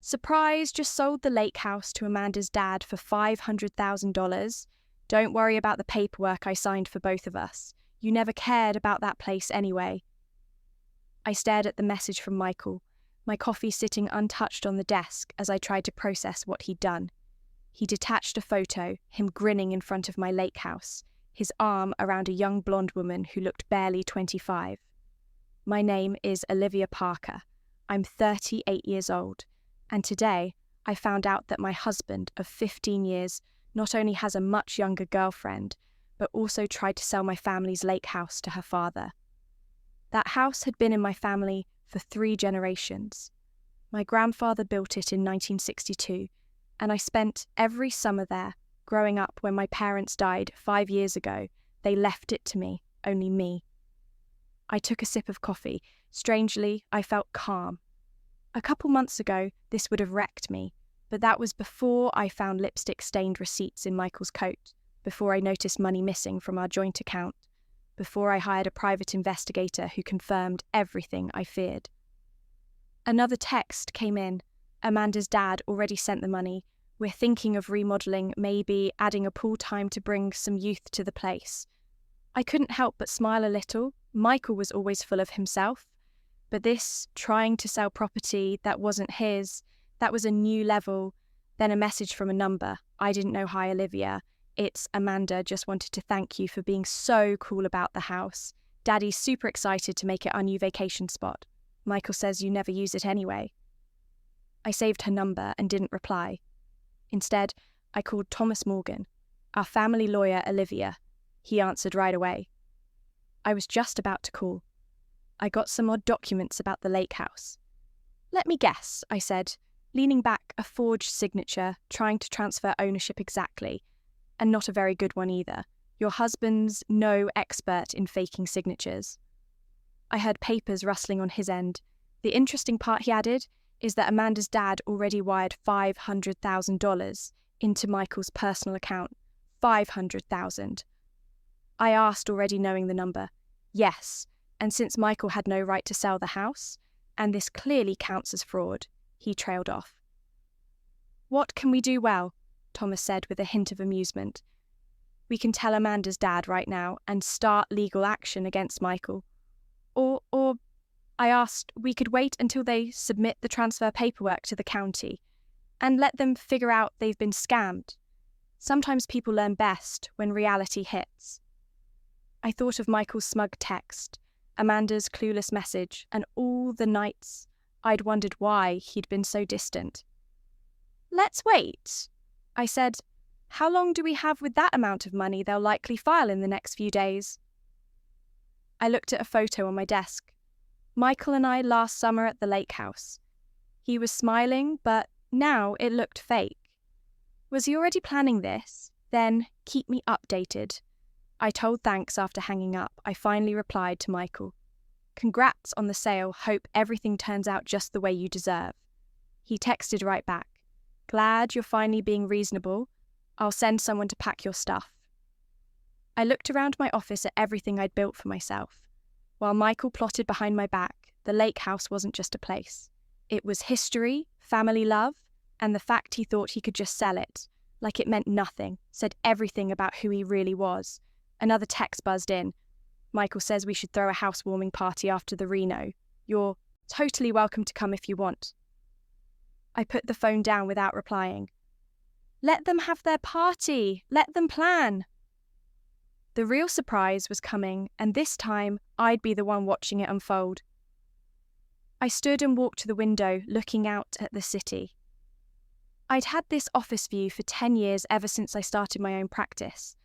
Surprise, just sold the lake house to Amanda's dad for $500,000. Don't worry about the paperwork I signed for both of us. You never cared about that place anyway. I stared at the message from Michael, my coffee sitting untouched on the desk as I tried to process what he'd done. He detached a photo, him grinning in front of my lake house, his arm around a young blonde woman who looked barely 25. My name is Olivia Parker. I'm 38 years old, and today I found out that my husband of 15 years not only has a much younger girlfriend, but also tried to sell my family's lake house to her father. That house had been in my family for 3 generations. My grandfather built it in 1962, and I spent every summer there. Growing up, when my parents died 5 years ago, they left it to me, only me. I took a sip of coffee. Strangely, I felt calm. A couple months ago, this would have wrecked me, but that was before I found lipstick-stained receipts in Michael's coat, before I noticed money missing from our joint account, before I hired a private investigator who confirmed everything I feared. Another text came in. Amanda's dad already sent the money. We're thinking of remodeling, maybe adding a pool time to bring some youth to the place. I couldn't help but smile a little. Michael was always full of himself. But this, trying to sell property that wasn't his, that was a new level. Then a message from a number. I didn't know. Hi, Olivia. It's Amanda. Just wanted to thank you for being so cool about the house. Daddy's super excited to make it our new vacation spot. Michael says you never use it anyway. I saved her number and didn't reply. Instead, I called Thomas Morgan, our family lawyer, Olivia. He answered right away. I was just about to call. I got some odd documents about the lake house. Let me guess, I said, leaning back, a forged signature, trying to transfer ownership exactly, and not a very good one either. Your husband's no expert in faking signatures. I heard papers rustling on his end. The interesting part, he added, is that Amanda's dad already wired $500,000 into Michael's personal account. $500,000. I asked, already knowing the number. Yes, and since Michael had no right to sell the house, and this clearly counts as fraud, he trailed off. What can we do? Well, Thomas said with a hint of amusement. We can tell Amanda's dad right now and start legal action against Michael. Or, I asked, we could wait until they submit the transfer paperwork to the county and let them figure out they've been scammed. Sometimes people learn best when reality hits. I thought of Michael's smug text, Amanda's clueless message, and all the nights I'd wondered why he'd been so distant. Let's wait, I said. How long do we have with that amount of money they'll likely file in the next few days? I looked at a photo on my desk. Michael and I last summer at the lake house. He was smiling, but now it looked fake. Was he already planning this? Then keep me updated. I told thanks after hanging up. I finally replied to Michael. Congrats on the sale. Hope everything turns out just the way you deserve. He texted right back. Glad you're finally being reasonable. I'll send someone to pack your stuff. I looked around my office at everything I'd built for myself. While Michael plotted behind my back, the lake house wasn't just a place. It was history, family love, and the fact he thought he could just sell it, like it meant nothing, said everything about who he really was. Another text buzzed in. Michael says we should throw a housewarming party after the reno. You're totally welcome to come if you want. I put the phone down without replying. Let them have their party. Let them plan. The real surprise was coming, and this time I'd be the one watching it unfold. I stood and walked to the window, looking out at the city. I'd had this office view for 10 years ever since I started my own practice.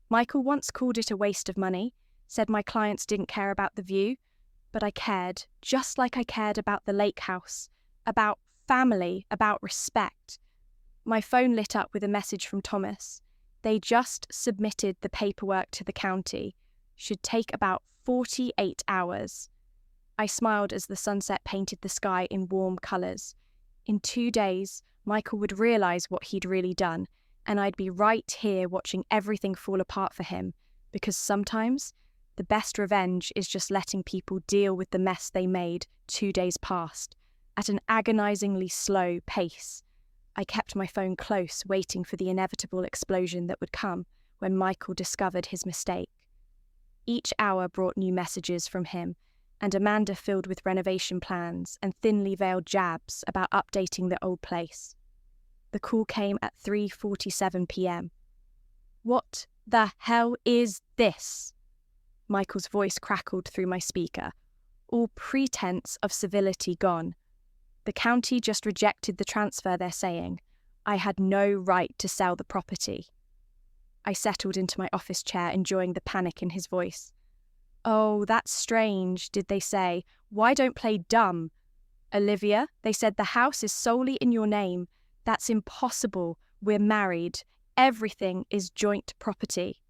Michael once called it a waste of money, said my clients didn't care about the view, but I cared, just like I cared about the lake house, about family, about respect. My phone lit up with a message from Thomas. They just submitted the paperwork to the county. Should take about 48 hours. I smiled as the sunset painted the sky in warm colours. In 2 days, Michael would realise what he'd really done, and I'd be right here watching everything fall apart for him, because sometimes the best revenge is just letting people deal with the mess they made 2 days past. at an agonizingly slow pace. I kept my phone close, waiting for the inevitable explosion that would come when Michael discovered his mistake. Each hour brought new messages from him, and Amanda filled with renovation plans and thinly veiled jabs about updating the old place. The call came at 3:47 p.m. "What the hell is this?" Michael's voice crackled through my speaker, all pretense of civility gone. The county just rejected the transfer, they're saying. I had no right to sell the property. I settled into my office chair, enjoying the panic in his voice. "Oh, that's strange," did they say. "Why don't play dumb?" "Olivia," they said, "the house is solely in your name. That's impossible. We're married. Everything is joint property."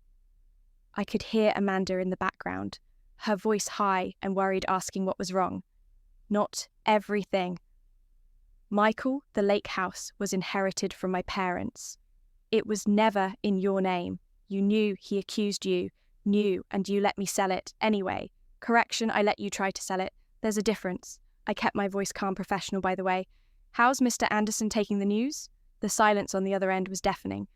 I could hear Amanda in the background, her voice high and worried, asking what was wrong. "Not everything. Michael, the lake house was inherited from my parents. It was never in your name. You knew he accused you, and you let me sell it anyway. Correction, I let you try to sell it. There's a difference." I kept my voice calm, professional, by the way. "How's Mr. Anderson taking the news?" The silence on the other end was deafening.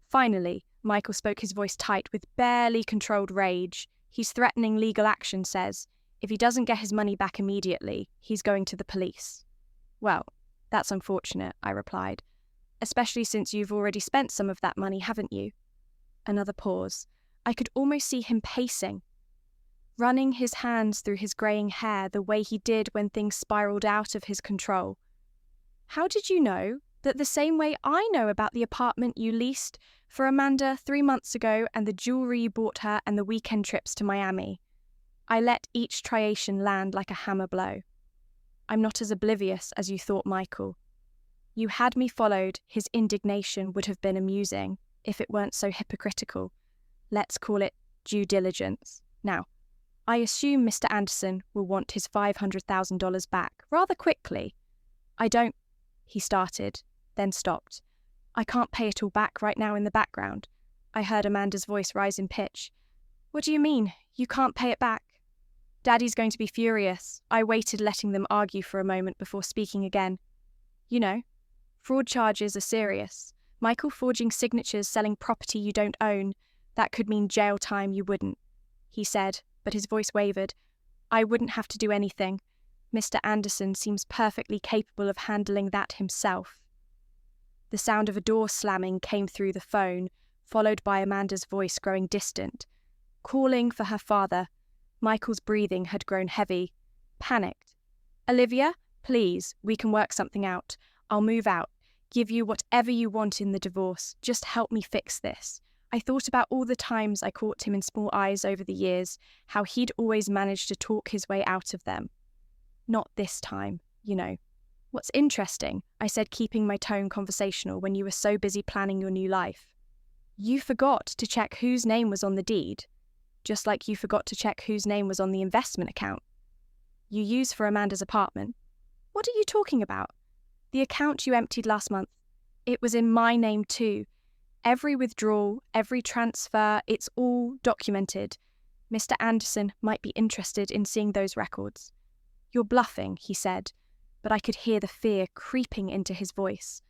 Finally, Michael spoke, his voice tight with barely controlled rage. "He's threatening legal action, says. If he doesn't get his money back immediately, he's going to the police." "Well, that's unfortunate," I replied. "Especially since you've already spent some of that money, haven't you?" Another pause. I could almost see him pacing, running his hands through his greying hair the way he did when things spiraled out of his control. "How did you know that the same way I know about the apartment you leased for Amanda 3 months ago and the jewelry you bought her and the weekend trips to Miami?" I let each triation land like a hammer blow. "I'm not as oblivious as you thought, Michael. You had me followed. His indignation would have been amusing if it weren't so hypocritical. Let's call it due diligence. Now, I assume Mr. Anderson will want his $500,000 back rather quickly." "I don't," he started, then stopped. "I can't pay it all back right now." In the background, I heard Amanda's voice rise in pitch. "What do you mean, you can't pay it back?" "Daddy's going to be furious." I waited, letting them argue for a moment before speaking again. "You know, fraud charges are serious. Michael forging signatures, selling property you don't own. That could mean jail time you wouldn't," he said, but his voice wavered. "I wouldn't have to do anything. Mr. Anderson seems perfectly capable of handling that himself." The sound of a door slamming came through the phone, followed by Amanda's voice growing distant, calling for her father. Michael's breathing had grown heavy, panicked. "Olivia, please, we can work something out. I'll move out, give you whatever you want in the divorce. Just help me fix this." I thought about all the times I caught him in small eyes over the years, how he'd always managed to talk his way out of them. "Not this time, you know." "What's interesting," I said, keeping my tone conversational, "when you were so busy planning your new life? You forgot to check whose name was on the deed, just like you forgot to check whose name was on the investment account you used for Amanda's apartment." "What are you talking about?" "The account you emptied last month. It was in my name too. Every withdrawal, every transfer, it's all documented. Mr. Anderson might be interested in seeing those records." "You're bluffing," he said, but I could hear the fear creeping into his voice.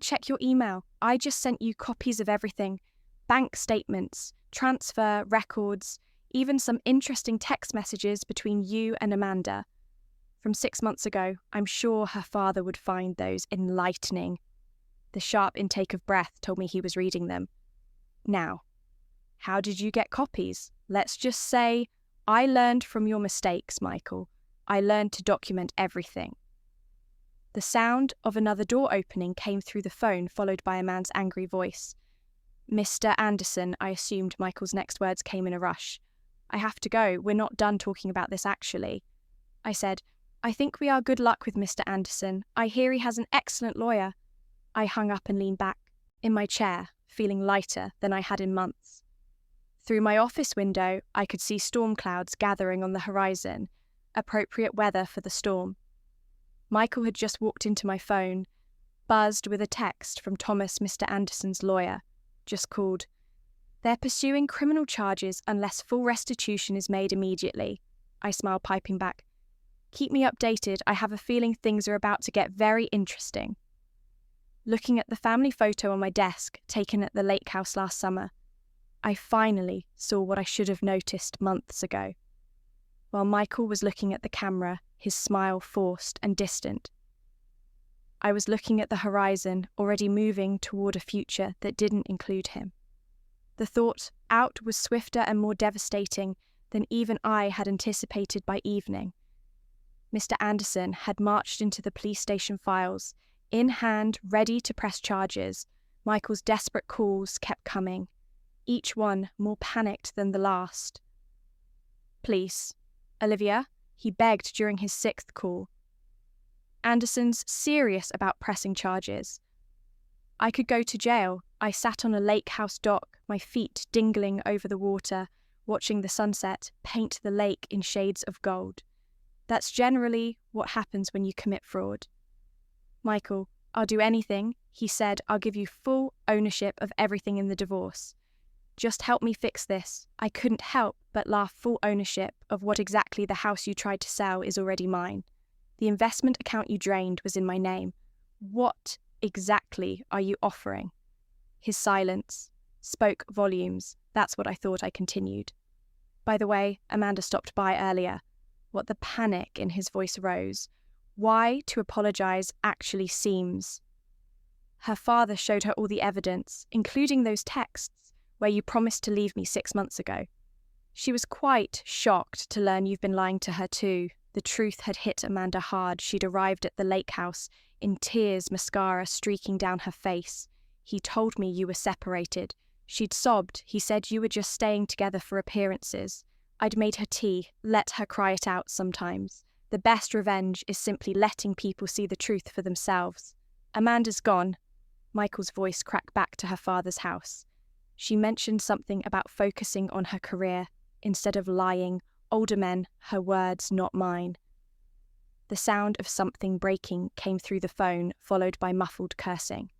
Check your email. I just sent you copies of everything. Bank statements, transfer records, even some interesting text messages between you and Amanda. From 6 months ago. I'm sure her father would find those enlightening." The sharp intake of breath told me he was reading them. "Now, how did you get copies? Let's just say, I learned from your mistakes, Michael. I learned to document everything." The sound of another door opening came through the phone, followed by a man's angry voice. "Mr. Anderson," I assumed Michael's next words came in a rush. "I have to go. We're not done talking about this, actually." I said, "I think we are. Good luck with Mr. Anderson. I hear he has an excellent lawyer." I hung up and leaned back in my chair, feeling lighter than I had in months. Through my office window, I could see storm clouds gathering on the horizon, appropriate weather for the storm. Michael had just walked into my phone, buzzed with a text from Thomas, Mr. Anderson's lawyer, just called. "They're pursuing criminal charges unless full restitution is made immediately." I smiled, piping back, Keep me updated. I have a feeling things are about to get very interesting. Looking at the family photo on my desk, taken at the lake house last summer, I finally saw what I should have noticed months ago. While Michael was looking at the camera, his smile forced and distant, I was looking at the horizon, already moving toward a future that didn't include him. The thought out was swifter and more devastating than even I had anticipated by evening. Mr. Anderson had marched into the police station files, in hand, ready to press charges. Michael's desperate calls kept coming, each one more panicked than the last. "Please, Olivia," he begged during his 6th call. "Anderson's serious about pressing charges. I could go to jail." I sat on a lake house dock, my feet dingling over the water, watching the sunset paint the lake in shades of gold. That's generally what happens when you commit fraud. "Michael, I'll do anything," he said. "I'll give you full ownership of everything in the divorce. Just help me fix this." I couldn't help but laugh. "Full ownership of what exactly? The house you tried to sell is already mine. The investment account you drained was in my name. What exactly are you offering?" His silence spoke volumes. "That's what I thought," I continued. "By the way, Amanda stopped by earlier." What the panic in his voice rose. Why to apologize actually seems. "Her father showed her all the evidence, including those texts where you promised to leave me 6 months ago. She was quite shocked to learn you've been lying to her too." The truth had hit Amanda hard. She'd arrived at the lake house in tears, mascara streaking down her face. "He told me you were separated." She'd sobbed. "He said you were just staying together for appearances." I'd made her tea, let her cry it out sometimes. The best revenge is simply letting people see the truth for themselves. "Amanda's gone." Michael's voice cracked back to her father's house. "She mentioned something about focusing on her career instead of lying. Older men, her words, not mine." The sound of something breaking came through the phone, followed by muffled cursing.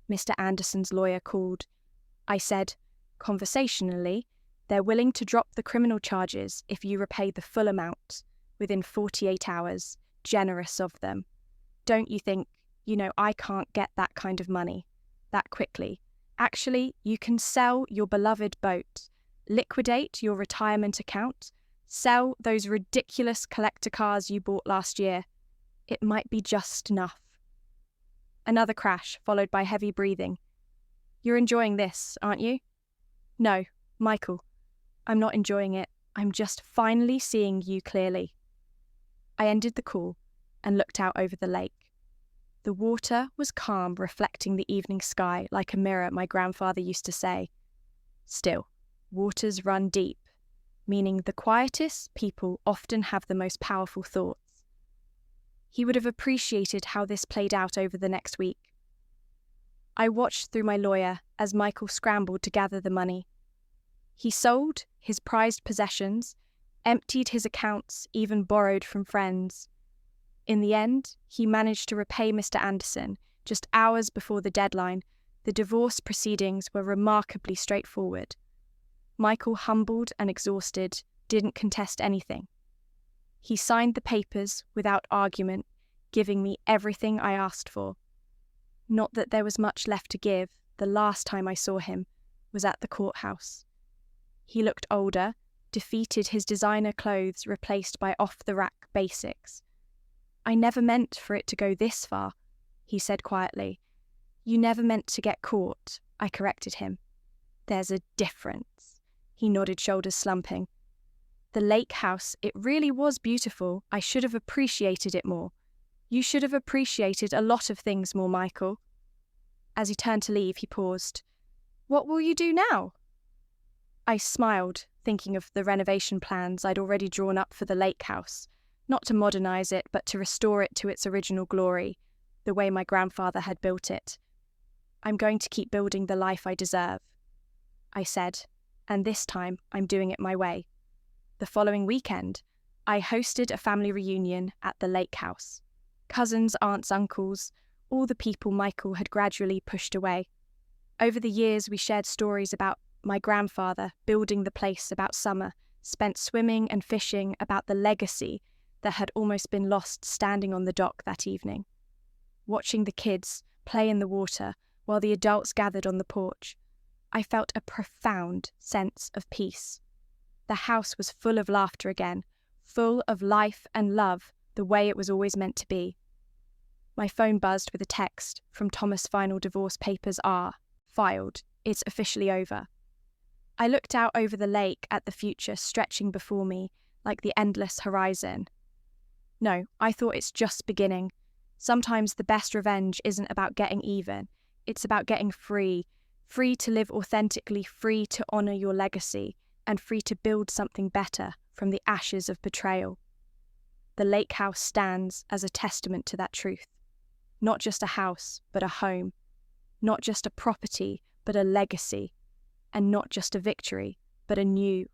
Mr. Anderson's lawyer called. I said, conversationally, "They're willing to drop the criminal charges if you repay the full amount within 48 hours. Generous of them. Don't you think, I can't get that kind of money that quickly. Actually, you can sell your beloved boat, liquidate your retirement account, sell those ridiculous collector cars you bought last year. It might be just enough." Another crash, followed by heavy breathing. "You're enjoying this, aren't you?" "No, Michael, I'm not enjoying it. I'm just finally seeing you clearly." I ended the call and looked out over the lake. The water was calm, reflecting the evening sky like a mirror, my grandfather used to say. Still, waters run deep, meaning the quietest people often have the most powerful thoughts. He would have appreciated how this played out over the next week. I watched through my lawyer as Michael scrambled to gather the money. He sold his prized possessions, emptied his accounts, even borrowed from friends. In the end, he managed to repay Mr. Anderson just hours before the deadline. The divorce proceedings were remarkably straightforward. Michael, humbled and exhausted, didn't contest anything. He signed the papers without argument, giving me everything I asked for. Not that there was much left to give. The last time I saw him was at the courthouse. He looked older, defeated, his designer clothes replaced by off-the-rack basics. "I never meant for it to go this far," he said quietly. "You never meant to get caught," I corrected him. "There's a difference." He nodded, shoulders slumping. "The lake house, it really was beautiful. I should have appreciated it more. You should have appreciated a lot of things more, Michael." As he turned to leave, he paused. "What will you do now?" I smiled, thinking of the renovation plans I'd already drawn up for the lake house, not to modernize it, but to restore it to its original glory, the way my grandfather had built it. "I'm going to keep building the life I deserve," I said, "and this time I'm doing it my way." The following weekend, I hosted a family reunion at the lake house. Cousins, aunts, uncles, all the people Michael had gradually pushed away. Over the years, we shared stories about my grandfather building the place, about summer spent swimming and fishing, about the legacy that had almost been lost standing on the dock that evening. Watching the kids play in the water while the adults gathered on the porch, I felt a profound sense of peace. The house was full of laughter again, full of life and love the way it was always meant to be. My phone buzzed with a text from Thomas' final divorce papers are filed. It's officially over. I looked out over the lake at the future stretching before me like the endless horizon. No, I thought it's just beginning. Sometimes the best revenge isn't about getting even. It's about getting free. Free to live authentically, free to honour your legacy, and free to build something better from the ashes of betrayal. The lake house stands as a testament to that truth. Not just a house, but a home. Not just a property, but a legacy. And not just a victory, but a new